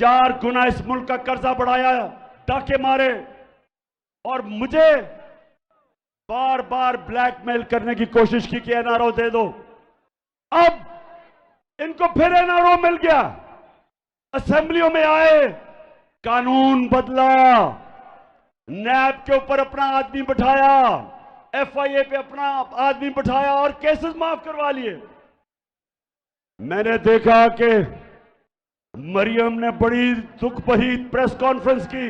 4 गुना इस मुल्क का कर्जा बढ़ाया, डाके मारे और मुझे बार बार ब्लैकमेल करने की कोशिश की कि एनआरओ दे दो। अब इनको फिर एनआरओ मिल गया, असेंबलियों में आए, कानून बदला, नैब के ऊपर अपना आदमी बिठाया, एफआईए पे अपना आदमी बिठाया और केसेस माफ करवा लिए। मैंने देखा कि मरियम ने बड़ी दुख भरी प्रेस कॉन्फ्रेंस की,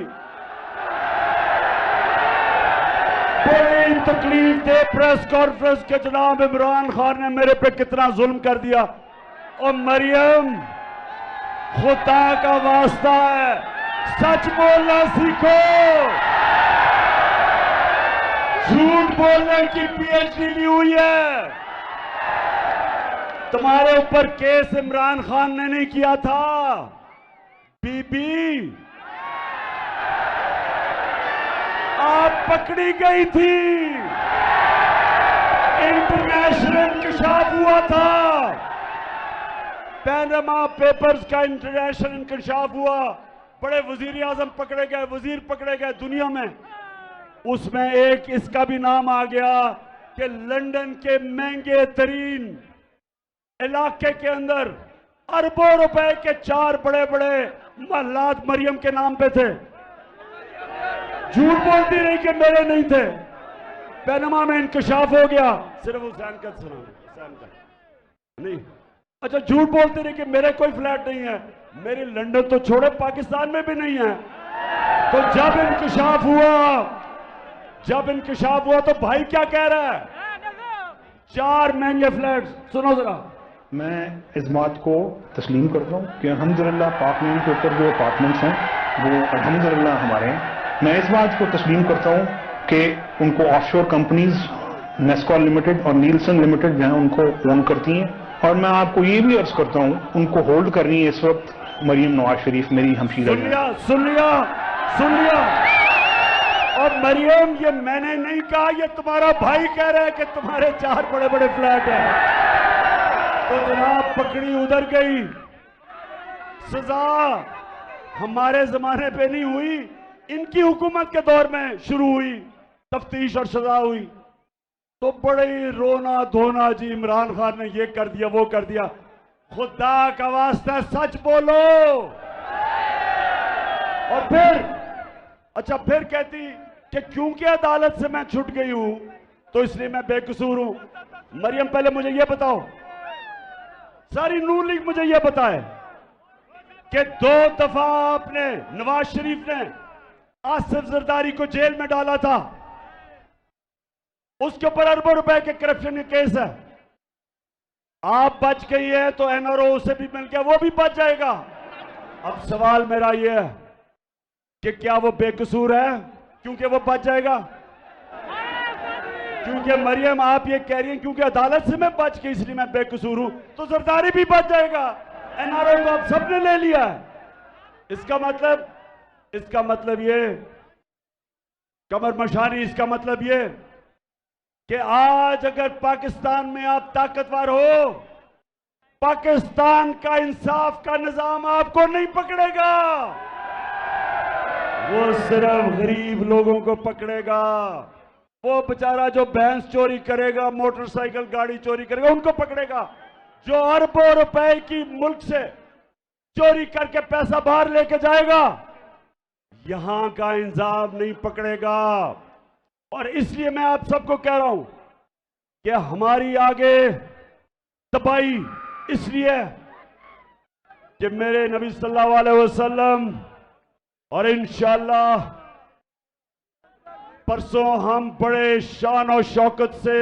बड़ी तकलीफ दे प्रेस कॉन्फ्रेंस के जनाब इमरान खान ने मेरे पे कितना जुल्म कर दिया। और मरियम, खुदा का वास्ता है, सच बोलना सीखो, झूठ बोलने की पीएचडी ली हुई है। तुम्हारे ऊपर केस इमरान खान ने नहीं किया था बीबी, आप पकड़ी गई थी, इंटरनेशनल इंकशाफ हुआ था, पैनामा पेपर्स का इंटरनेशनल इंकशाफ हुआ, बड़े वजीर आजम पकड़े गए, वजीर पकड़े गए दुनिया में। उसमें एक इसका भी नाम आ गया कि लंदन के महंगे तरीन इलाके के अंदर अरबों रुपए के 4 बड़े बड़े महलात मरियम के नाम पे थे। झूठ बोलती रही कि मेरे नहीं थे। पैनामा में इंकशाफ हो गया, सिर्फ हुसैन का सुना, हुसैन का नहीं। अच्छा, झूठ बोलती रही कि मेरे कोई फ्लैट नहीं है, मेरी लंदन तो छोड़े पाकिस्तान में भी नहीं है। तो जब इंकशाफ हुआ तो भाई क्या कह रहा है, 4 महंगे फ्लैट। सुनो जरा, मैं इस बात को तस्लीम करता हूँ कि अल्हम्दुलिल्लाह पाक मीन के ऊपर जो अपार्टमेंट्स हैं वो अल्हम्दुलिल्लाह हमारे हैं। मैं इस बात को तस्लीम करता हूँ कि उनको ऑफशोर कंपनीज नेस्कॉल लिमिटेड और नीलसन लिमिटेड जो है उनको ओन करती हैं। और मैं आपको ये भी अर्ज करता हूँ, उनको होल्ड कर रही है इस वक्त मरियम नवाज शरीफ, मेरी हमशीरा। सुन लिया। और मरियम, ये मैंने नहीं कहा, ये तुम्हारा भाई कह रहा है कि तुम्हारे 4 बड़े बड़े फ्लैट हैं। तो जनाब पकड़ी उधर गई, सजा हमारे जमाने पे नहीं हुई, इनकी हुकूमत के दौर में शुरू हुई तफ्तीश और सजा हुई। तो बड़े ही रोना धोना जी, इमरान खान ने ये कर दिया वो कर दिया। खुदा का वास्ता सच बोलो। और फिर कहती कि क्योंकि अदालत से मैं छूट गई हूं तो इसलिए मैं बेकसूर हूं। मरियम, पहले मुझे यह बताओ, सारी नून लीग मुझे यह बताए कि 2 दफा आपने, नवाज शरीफ ने आसिफ जरदारी को जेल में डाला था, उसके ऊपर अरबों रुपए के करप्शन के केस है। आप बच गई है तो एनआरओ से भी मिल गया, वो भी बच जाएगा। अब सवाल मेरा यह है कि क्या वो बेकसूर है क्योंकि वो बच जाएगा? क्योंकि मरियम, आप ये कह रही हैं क्योंकि अदालत से मैं बच गई इसलिए मैं बेकसूर हूं, तो जरदारी भी बच जाएगा। एनआरओ तो आप सबने ले लिया है। इसका मतलब ये, कमर मशानी, इसका मतलब ये कि आज अगर पाकिस्तान में आप ताकतवर हो, पाकिस्तान का इंसाफ का निजाम आपको नहीं पकड़ेगा, वो सिर्फ गरीब लोगों को पकड़ेगा। वो बेचारा जो भैंस चोरी करेगा, मोटरसाइकिल गाड़ी चोरी करेगा, उनको पकड़ेगा। जो अरबों रुपए की मुल्क से चोरी करके पैसा बाहर लेके जाएगा, यहां का इंसाफ नहीं पकड़ेगा। और इसलिए मैं आप सबको कह रहा हूं कि हमारी आगे तबाही इसलिए कि मेरे नबी सल्लल्लाहु अलैहि वसल्लम, और इंशाअल्लाह परसों हम बड़े शान और शौकत से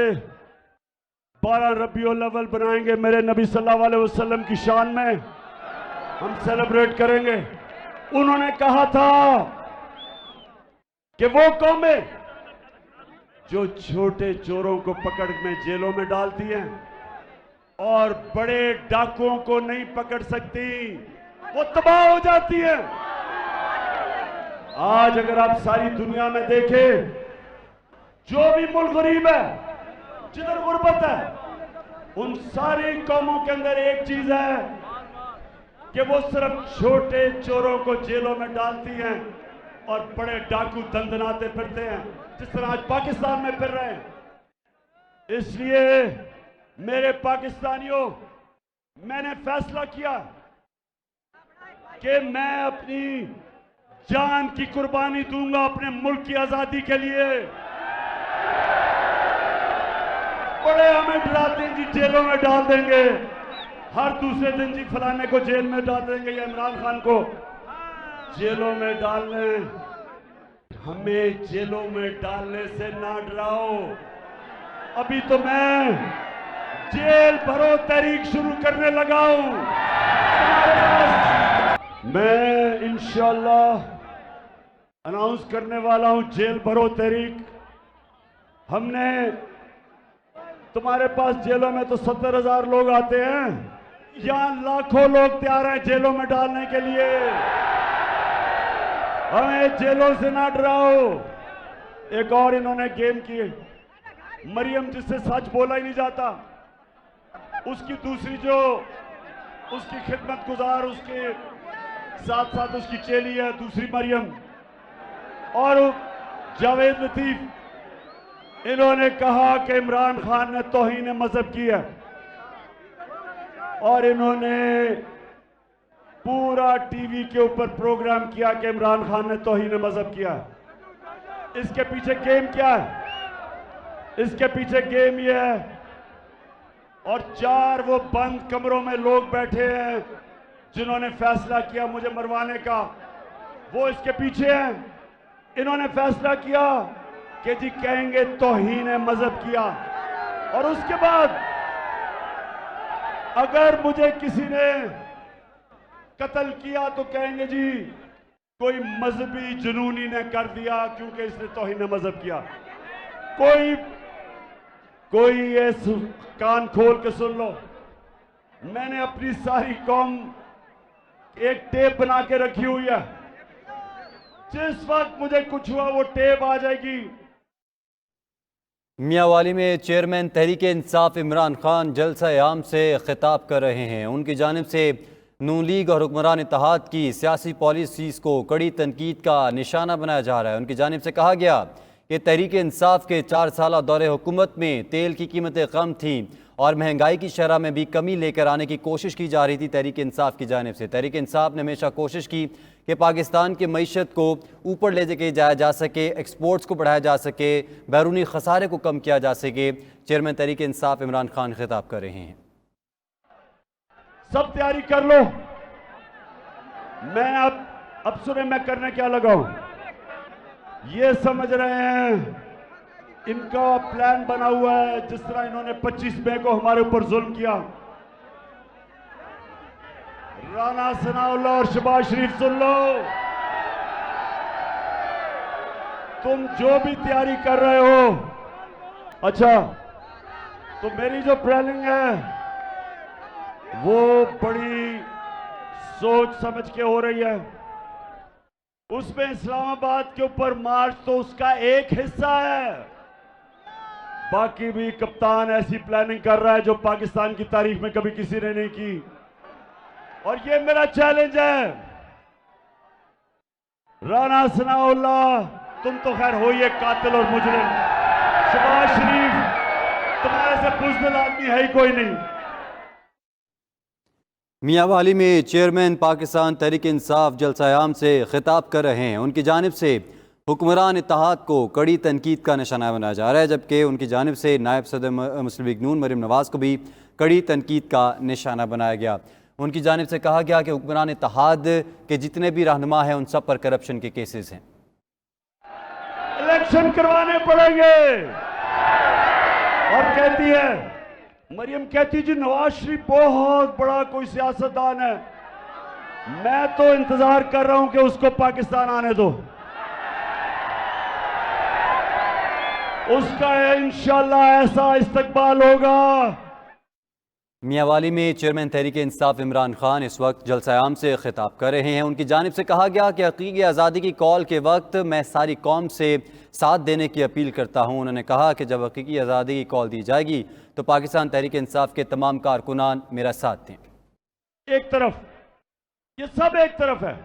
12 रबीउल अव्वल बनाएंगे, मेरे नबी सल्लल्लाहु अलैहि वसल्लम की शान में हम सेलिब्रेट करेंगे। उन्होंने कहा था कि वो कौमें जो छोटे चोरों को पकड़ में जेलों में डालती हैं और बड़े डाकुओं को नहीं पकड़ सकती, वो तबाह हो जाती हैं। आज अगर आप सारी दुनिया में देखें, जो भी मुल्क गरीब है, जिधर गुर्बत है, उन सारी कौमों के अंदर एक चीज है कि वो सिर्फ छोटे चोरों को जेलों में डालती हैं और बड़े डाकू दंदनाते फिरते हैं, जिस तरह आज पाकिस्तान में फिर रहे हैं। इसलिए मेरे पाकिस्तानियों, मैंने फैसला किया कि मैं अपनी जान की कुर्बानी दूंगा अपने मुल्क की आजादी के लिए। बड़े हमें डराते हैं जी, जेलों में डाल देंगे, हर दूसरे दिन जी फलाने को जेल में डाल देंगे या इमरान खान को जेलों में डालने। हमें जेलों में डालने से ना डराओ। अभी तो मैं जेल भरो तहरीक शुरू करने लगा हूं। मैं इंशाल्लाह अनाउंस करने वाला हूं जेल भरो तहरीक। हमने, तुम्हारे पास जेलों में तो 70,000 लोग आते हैं, यहां लाखों लोग तैयार हैं जेलों में डालने के लिए। हमें जेलों से ना डराओ। एक और इन्होंने गेम की, मरियम जिससे सच बोला ही नहीं जाता, उसकी दूसरी जो उसकी खिदमत गुजार, उसके साथ साथ उसकी चेली है दूसरी मरियम, और जावेद लतीफ, इन्होंने कहा कि इमरान खान ने तौहीन मजहब की है और इन्होंने पूरा टीवी के ऊपर प्रोग्राम किया कि इमरान खान ने तौहीन मजहब किया। इसके पीछे गेम क्या है? इसके पीछे गेम ये है, और 4 वो बंद कमरों में लोग बैठे हैं जिन्होंने फैसला किया मुझे मरवाने का, वो इसके पीछे हैं। इन्होंने फैसला किया कि जी कहेंगे तौहीन मजहब किया, और उसके बाद अगर मुझे किसी ने कत्ल किया तो कहेंगे जी कोई मजहबी जुनूनी ने कर दिया क्योंकि इसने तौहीन मजहब किया। कोई ये कान खोल के सुन लो, मैंने अपनी सारी कौम एक टेप बना के रखी हुई है, जिस वक्त मुझे कुछ हुआ वो टेप आ जाएगी। मियांवाली में चेयरमैन तहरीक इंसाफ इमरान खान जलसा आम से खिताब कर रहे हैं। उनकी जानिब से नून लीग और हुक्मरान इत्तेहाद की सियासी पॉलिसीज़ को कड़ी तनकीद का निशाना बनाया जा रहा है। उनकी जानिब से कहा गया कि तहरीक इंसाफ के 4 साल दौरे हुकूमत में तेल की कीमतें कम थीं और महंगाई की शरह में भी कमी लेकर आने की कोशिश की जा रही थी तहरीक इंसाफ की जानिब से। तहरीक इंसाफ ने हमेशा कोशिश की कि पाकिस्तान की मईशत को ऊपर ले के जाया जा सके, एक्सपोर्ट्स को बढ़ाया जा सके, बैरूनी खसारे को कम किया जा सके। चेयरमैन तहरीक इंसाफ इमरान खान खिताब कर रहे हैं। सब तैयारी कर लो। मैं अब सुने मैं करने क्या लगा हूं, ये समझ रहे हैं इनका प्लान बना हुआ है। जिस तरह इन्होंने 25 मई को हमारे ऊपर जुल्म किया, राना सनाउल्लाह और शहबाज शरीफ सुन लो, तुम जो भी तैयारी कर रहे हो, अच्छा तो मेरी जो प्लानिंग है वो बड़ी सोच समझ के हो रही है। उसमें इस्लामाबाद के ऊपर मार्च तो उसका एक हिस्सा है, बाकी भी कप्तान ऐसी प्लानिंग कर रहा है जो पाकिस्तान की तारीख में कभी किसी ने नहीं की। और ये मेरा चैलेंज है, राना सनाउल्लाह तुम तो खैर हो ही कातिल और मुजरिम, शहबाज शरीफ तुम्हारे से बुज़दिल आदमी है ही कोई नहीं। मियांवाली में चेयरमैन पाकिस्तान तहरीक इंसाफ जलसा-ए-आम से खिताब कर रहे हैं। उनकी जानिब से हुक्मरान इत्तेहाद को कड़ी तनकीद का निशाना बनाया जा रहा है, जबकि उनकी जानिब से नायब सदर मुस्लिम लीग नून मरीम नवाज़ को भी कड़ी तनकीद का निशाना बनाया गया। उनकी जानिब से कहा गया कि हुक्मरान इत्तेहाद के जितने भी रहनुमा हैं उन सब पर करप्शन के केसेस हैं। इलेक्शन करवाने पड़ेंगे। और कहती है मरियम, कहती जी नवाज शरीफ बहुत बड़ा कोई सियासतदान है, मैं तो इंतजार कर रहा हूं कि उसको पाकिस्तान आने दो, उसका इंशाल्लाह ऐसा इस्तकबाल होगा। मियांवाली में चेयरमैन तहरीक इंसाफ इमरान खान इस वक्त जलसा-ए-आम से खिताब कर रहे हैं। उनकी जानिब से कहा गया कि हकीकी आज़ादी की कॉल के वक्त मैं सारी कौम से साथ देने की अपील करता हूँ। उन्होंने कहा कि जब हकीकी आज़ादी की कॉल दी जाएगी तो पाकिस्तान तहरीक इंसाफ के तमाम कारकुनान मेरा साथ दें। एक तरफ ये सब एक तरफ है।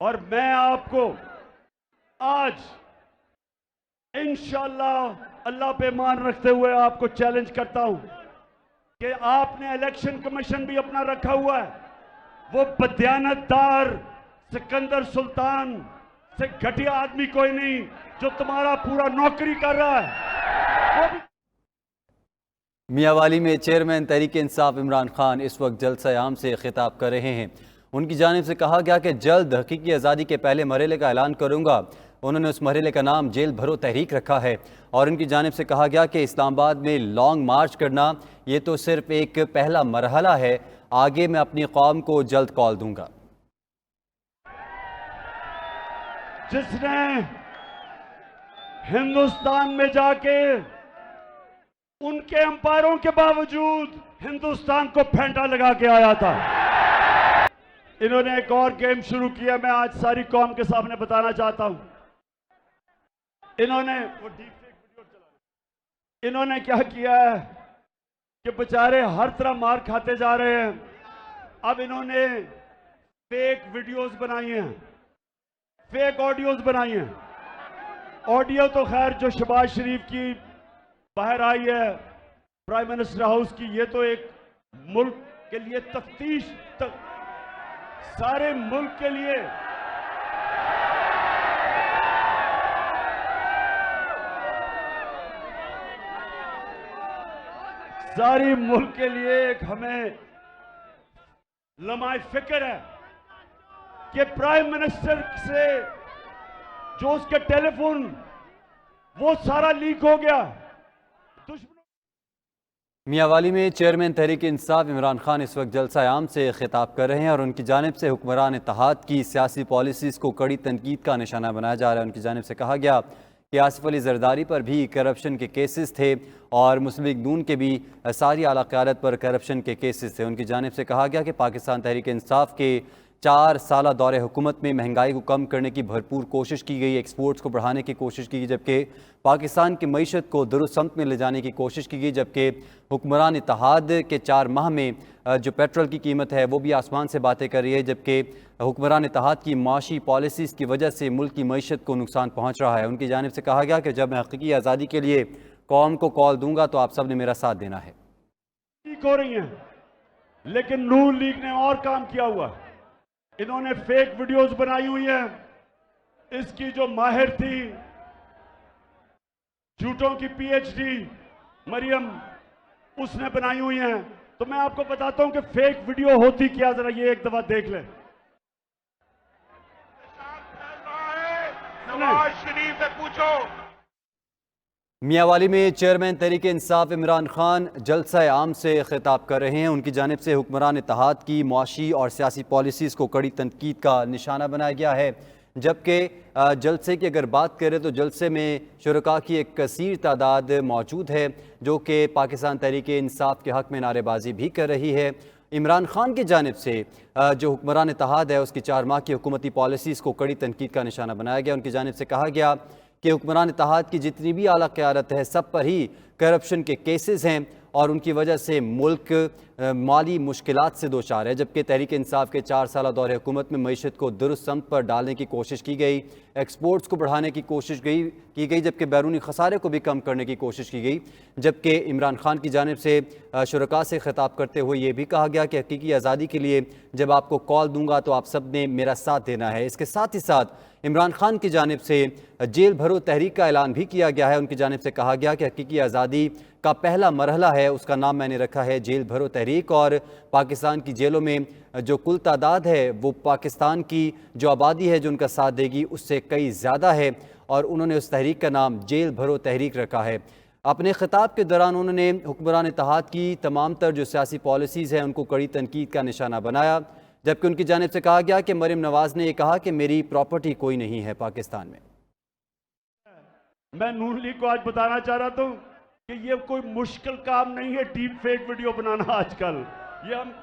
और मैं आपको आज इंशाअल्लाह अल्लाह पे ईमान रखते हुए आपको चैलेंज करता हूं कि आपने इलेक्शन कमीशन भी अपना रखा हुआ है, वो बदयानतदार सिकंदर सुल्तान से घटिया आदमी कोई नहीं जो तुम्हारा पूरा नौकरी कर रहा है। वो भी मियांवाली में चेयरमैन तहरीक इंसाफ इमरान खान इस वक्त जलसा आम से खिताब कर रहे हैं। उनकी जानिब से कहा गया कि जल्द हकीकी आज़ादी के पहले मरहले का ऐलान करूँगा। उन्होंने उस मरहले का नाम जेल भरो तहरीक रखा है। और उनकी जानिब से कहा गया कि इस्लामाबाद में लॉन्ग मार्च करना ये तो सिर्फ एक पहला मरहला है, आगे मैं अपनी कौम को जल्द कॉल दूंगा। जिसने हिंदुस्तान में जाके उनके अंपायरों के बावजूद हिंदुस्तान को फेंटा लगा के आया था, इन्होंने एक और गेम शुरू किया। मैं आज सारी कौम के सामने बताना चाहता हूं। इन्होंने क्या किया है कि बेचारे हर तरह मार खाते जा रहे हैं। अब इन्होंने फेक वीडियोस बनाई हैं, फेक ऑडियोज बनाई हैं। ऑडियो तो खैर जो शहबाज शरीफ की बाहर आई है प्राइम मिनिस्टर हाउस की, ये तो एक मुल्क के लिए तफ्तीश सारे मुल्क के लिए सारी मुल्क के लिए एक हमें लम्हा फिक्र है कि प्राइम मिनिस्टर से जो उसके टेलीफोन वो सारा लीक हो गया। मियांवाली में चेयरमैन तहरीक इंसाफ इमरान खान इस वक्त जलसा आम से खिताब कर रहे हैं और उनकी जानिब से हुक्मरान इत्तेहाद की सियासी पॉलिसीज़ को कड़ी तनकीद का निशाना बनाया जा रहा है। उनकी जानिब से कहा गया कि आसिफ अली जरदारी पर भी करप्शन के केसेस थे और मुस्लिम लीग नून के भी सारी आला क़यादत पर करप्शन के केसेस थे। उनकी जानिब से कहा गया कि पाकिस्तान तहरीक इंसाफ के 4 साला दौरे हुकूमत में महंगाई को कम करने की भरपूर कोशिश की गई, एक्सपोर्ट्स को बढ़ाने की कोशिश की गई, जबकि पाकिस्तान की मईशत को दुरुस्त समत में ले जाने की कोशिश की गई। जबकि हुक्मरान इत्तेहाद के 4 माह में जो पेट्रोल की कीमत है वो भी आसमान से बातें कर रही है, जबकि हुक्मरान इत्तेहाद की माशी पॉलिसीज़ की वजह से मुल्क की मईशत को नुकसान पहुँच रहा है। उनकी जानिब से कहा गया कि जब मैं हकीकी आज़ादी के लिए कौम को कॉल दूंगा तो आप सब ने मेरा साथ देना है। हो रही है, लेकिन नून लीग ने और काम किया हुआ। इन्होंने फेक वीडियोस बनाई हुई है। इसकी जो माहिर थी झूठों की पीएचडी मरियम, उसने बनाई हुई है। तो मैं आपको बताता हूं कि फेक वीडियो होती क्या, जरा ये एक दफा देख लें। नवाज शरीफ से पूछो। मियांवाली में चेयरमैन तहरीक इंसाफ इमरान खान जलसा आम से खिताब कर रहे हैं। उनकी जानिब से हुक्मरान इत्तेहाद की मुआशी और सियासी पॉलिसीज़ को कड़ी तनकीद का निशाना बनाया गया है। जबकि जलसे की अगर बात करें तो जलसे में शुरका की एक कसीर तादाद मौजूद है जो कि पाकिस्तान तहरीक इंसाफ के हक़ में नारेबाजी भी कर रही है। इमरान खान की जानिब से जो हुक्मरान इत्तेहाद है उसकी 4 माह की हुकूमती पॉलिसीज़ को कड़ी तनकीद का निशाना बनाया गया। उनकी जानिब से कहा गया कि हुक्मरान इत्तेहाद की जितनी भी आला क़यादत है सब पर ही करप्शन के केसेस हैं और उनकी वजह से मुल्क माली मुश्किलात से दोचार है। जबकि तहरीक इंसाफ के 4 साला दौरे हुकूमत में मईशत को दुरुस्त समत पर डालने की कोशिश की गई, एक्सपोर्ट्स को बढ़ाने की कोशिश की गई, जबकि बैरूनी खसारे को भी कम करने की कोशिश की गई। जबकि इमरान खान की जानिब से शुरका से खिताब करते हुए ये भी कहा गया कि हकीकी आज़ादी के लिए जब आपको कॉल दूंगा तो आप सब ने मेरा साथ देना है। इसके साथ ही साथ इमरान खान की जानिब से जेल भरो तहरीक का ऐलान भी किया गया है। उनकी जानिब से कहा गया कि हकीकी आज़ादी का पहला मरहला है, उसका नाम मैंने रखा है जेल भरो तहरीक। और पाकिस्तान की जेलों में जो कुल तादाद है वो पाकिस्तान की जो आबादी है जो उनका साथ देगी उससे कई ज़्यादा है और उन्होंने उस तहरीक का नाम जेल भरो तहरीक रखा है। अपने खिताब के दौरान उन्होंने हुक्मरान इत्तेहाद की तमाम तर जो सियासी पॉलिसीज़ हैं उनको कड़ी तनकीद का निशाना बनाया। जबकि उनकी जानिब से कहा गया कि मरियम नवाज़ ने यह कहा कि मेरी प्रॉपर्टी कोई नहीं है पाकिस्तान में। मैं नून लीग को आज बताना चाह रहा था कि ये कोई मुश्किल काम नहीं है डीप फेक वीडियो बनाना आजकल। ये हम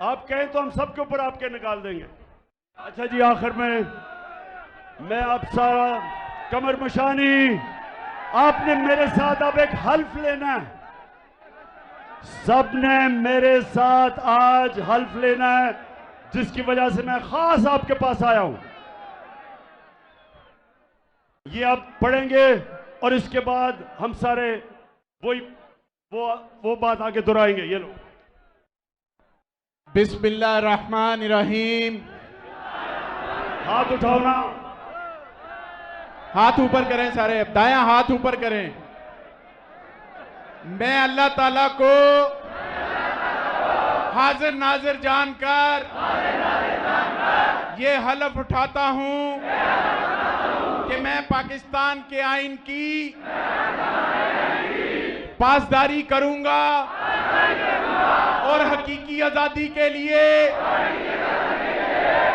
आप कहें तो हम सबके ऊपर आपके निकाल देंगे। अच्छा जी, आखिर में मैं आप सारा कमर मशानी, आपने मेरे साथ अब एक हल्फ लेना है। सबने मेरे साथ आज हल्फ लेना है जिसकी वजह से मैं खास आपके पास आया हूं। ये आप पढ़ेंगे और इसके बाद हम सारे वो बात आगे दोहराएंगे। ये लो। बिस्मिल्लाहिर्रहमानिर्रहीम। हाथ उठाओ ना, हाथ ऊपर करें सारे, दायां हाथ ऊपर करें। मैं अल्लाह ताला को हाजिर नाजिर जानकर ये हलफ उठाता हूं कि मैं पाकिस्तान के आईन की पासदारी करूंगा और हकीकी आजादी के लिए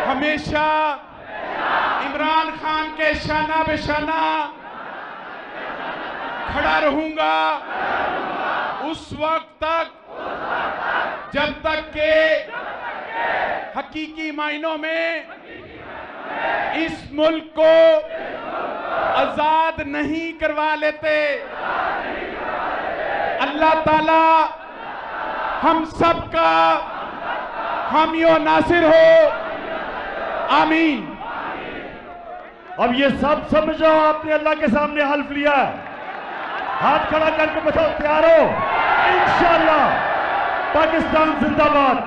हमेशा इमरान खान के शाना बेशाना खड़ा रहूंगा उस वक्त तक जब तक के हकीकी मायनों में इस मुल्क को आजाद नहीं करवा लेते। अल्लाह ताला हम सबका हामियो नासिर हो, आमीन। अब ये सब समझो, आपने अल्लाह के सामने हल्फ लिया है। हाथ खड़ा करके बताओ, तैयार हो? इंशाअल्लाह पाकिस्तान जिंदाबाद।